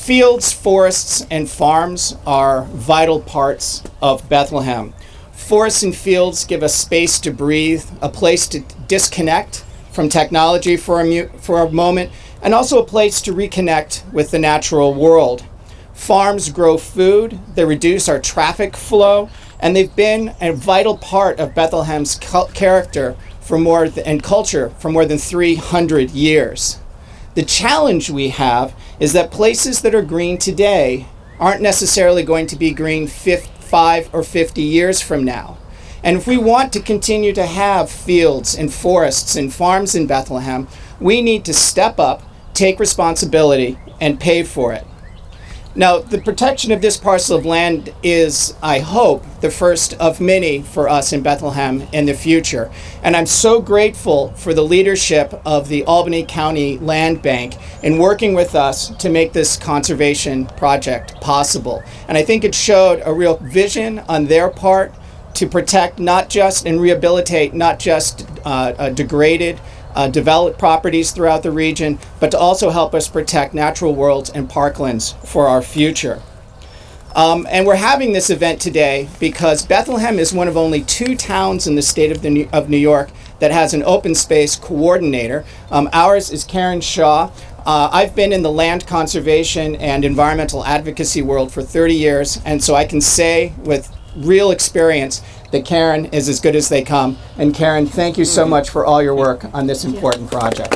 Fields, forests, and farms are vital parts of Bethlehem. Forests and fields give us space to breathe, a place to disconnect from technology for a moment, and also a place to reconnect with the natural world. Farms grow food, they reduce our traffic flow, and they've been a vital part of Bethlehem's character and culture for more than 300 years. The challenge we have is that places that are green today aren't necessarily going to be green 5 or 50 years from now. And if we want to continue to have fields and forests and farms in Bethlehem, we need to step up, take responsibility, and pay for it. Now, the protection of this parcel of land is, I hope, the first of many for us in Bethlehem in the future. And I'm so grateful for the leadership of the Albany County Land Bank in working with us to make this conservation project possible. And I think it showed a real vision on their part to protect not just and rehabilitate not just degraded developed properties throughout the region, but to also help us protect natural worlds and parklands for our future. And we're having this event today because Bethlehem is one of only 2 towns in the state of New York that has an open space coordinator. Ours is Karen Shaw. I've been in the land conservation and environmental advocacy world for 30 years, and so I can say with real experience that Karen is as good as they come. And Karen, thank you so much for all your work on this important project.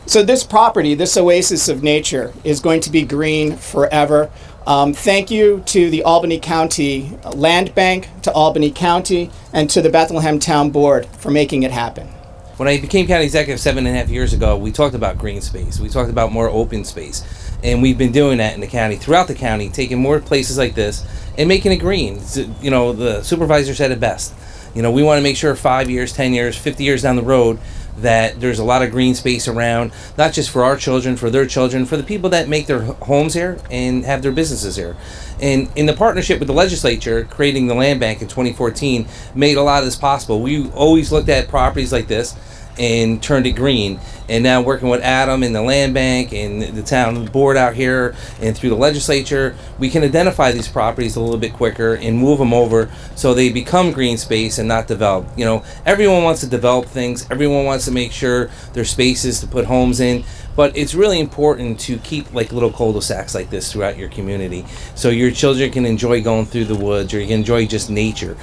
So this property, this oasis of nature, is going to be green forever. Thank you to the Albany County Land Bank, to Albany County, and to the Bethlehem Town Board for making it happen. When I became county executive 7.5 years ago, we talked about green space. We talked about more open space. And we've been doing that in the county, throughout the county, taking more places like this and making it green. You know, the supervisor said it best. You know, we want to make sure 5 years, 10 years, 50 years down the road that there's a lot of green space around, not just for our children, for their children, for the people that make their homes here and have their businesses here. And in the partnership with the legislature, creating the land bank in 2014 made a lot of this possible. We always looked at properties like this and turned it green. And now working with Adam and the land bank and the town board out here and through the legislature, we can identify these properties a little bit quicker and move them over so they become green space and not developed. You know, everyone wants to develop things. Everyone wants to make sure there's spaces to put homes in. But it's really important to keep like little cul-de-sacs like this throughout your community so your children can enjoy going through the woods or you can enjoy just nature.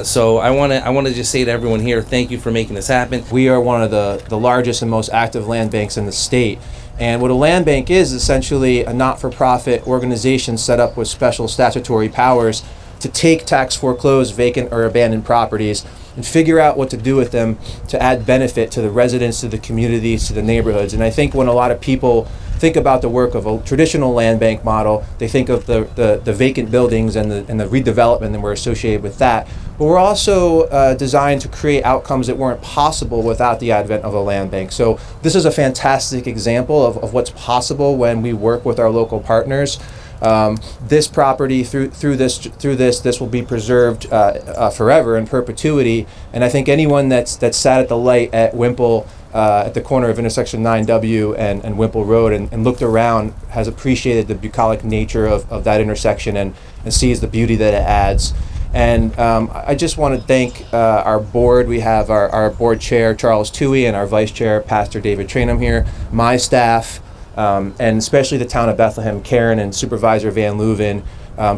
So I want to just say to everyone here, thank you for making this happen. We are one of the largest and most active land banks in the state. And what a land bank is essentially a not-for-profit organization set up with special statutory powers to take tax foreclosed, vacant, or abandoned properties and figure out what to do with them to add benefit to the residents, to the communities, to the neighborhoods. And I think when a lot of people think about the work of a traditional land bank model, they think of the vacant buildings and the redevelopment that were associated with that. But we're also designed to create outcomes that weren't possible without the advent of a land bank. So this is a fantastic example of what's possible when we work with our local partners. This property through this will be preserved forever in perpetuity, and I think anyone that's sat at the light at Wimple at the corner of intersection 9W and Wimple Road and looked around has appreciated the bucolic nature of that intersection and sees the beauty that it adds. And I just want to thank our board. We have our board chair Charles Toohey and our vice chair Pastor David Trainham here, my staff, and especially the town of Bethlehem, Karen and Supervisor Van Leuven.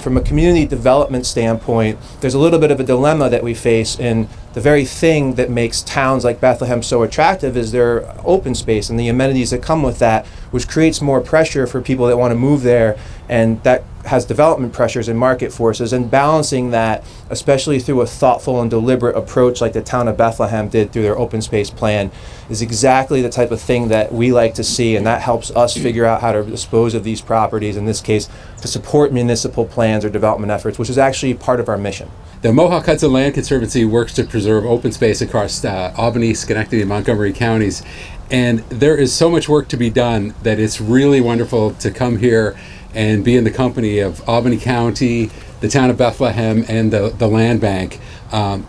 From a community development standpoint, there's a little bit of a dilemma that we face in the very thing that makes towns like Bethlehem so attractive is their open space and the amenities that come with that, which creates more pressure for people that want to move there, and that has development pressures and market forces, and balancing that, especially through a thoughtful and deliberate approach like the town of Bethlehem did through their open space plan, is exactly the type of thing that we like to see, and that helps us figure out how to dispose of these properties, in this case, to support municipal plans or development efforts, which is actually part of our mission. The Mohawk Hudson Land Conservancy works to preserve open space across Albany, Schenectady, and Montgomery counties, and there is so much work to be done that it's really wonderful to come here and be in the company of Albany County, the town of Bethlehem and the land bank,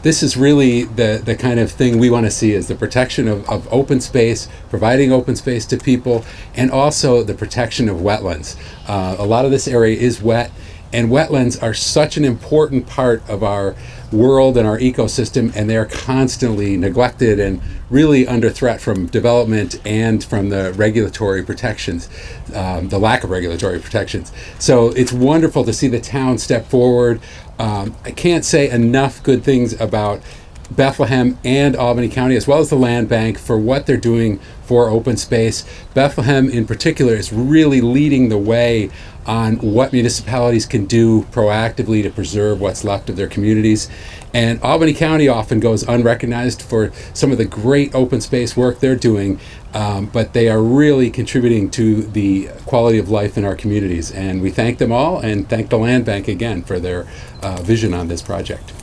this is really the kind of thing we want to see, is the protection of open space, providing open space to people, and also the protection of wetlands. A lot of this area is wet, and wetlands are such an important part of our world and our ecosystem, and they're constantly neglected and really under threat from development and from the regulatory protections, the lack of regulatory protections. So it's wonderful to see the town step forward. I can't say enough good things about Bethlehem and Albany County, as well as the land bank, for what they're doing for open space. Bethlehem in particular is really leading the way on what municipalities can do proactively to preserve what's left of their communities. And Albany County often goes unrecognized for some of the great open space work they're doing, but they are really contributing to the quality of life in our communities. And we thank them all, and thank the land bank again for their vision on this project.